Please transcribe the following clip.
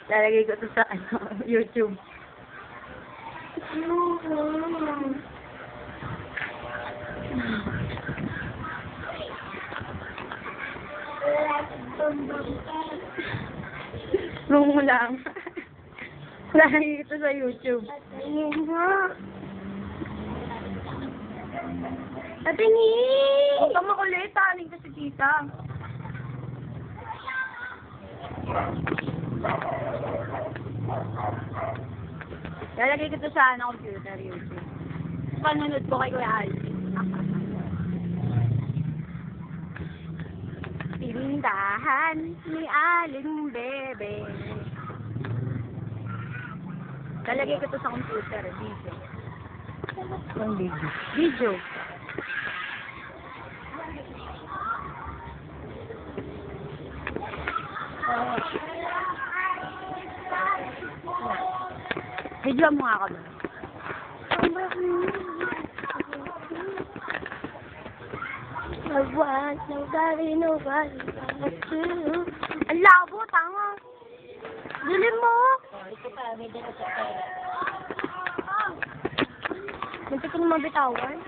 Lalagay ko to sa YouTube. Lungo lang. Lalagay ko to sa YouTube. Patingin! Huwag kang makulit. Taling ka si tita. Lalagay ko to sa computer, YouTube. Panunod ko kay Kuya Alvin. Tindahan ni Aling Bebe. Lalagay ko to sa computer, video. Ang video. Video. Video mo nga kami. Ang labo, tama. Dilim mo. Ito pa, may dala sa pera. Muntik ko na mabitawan.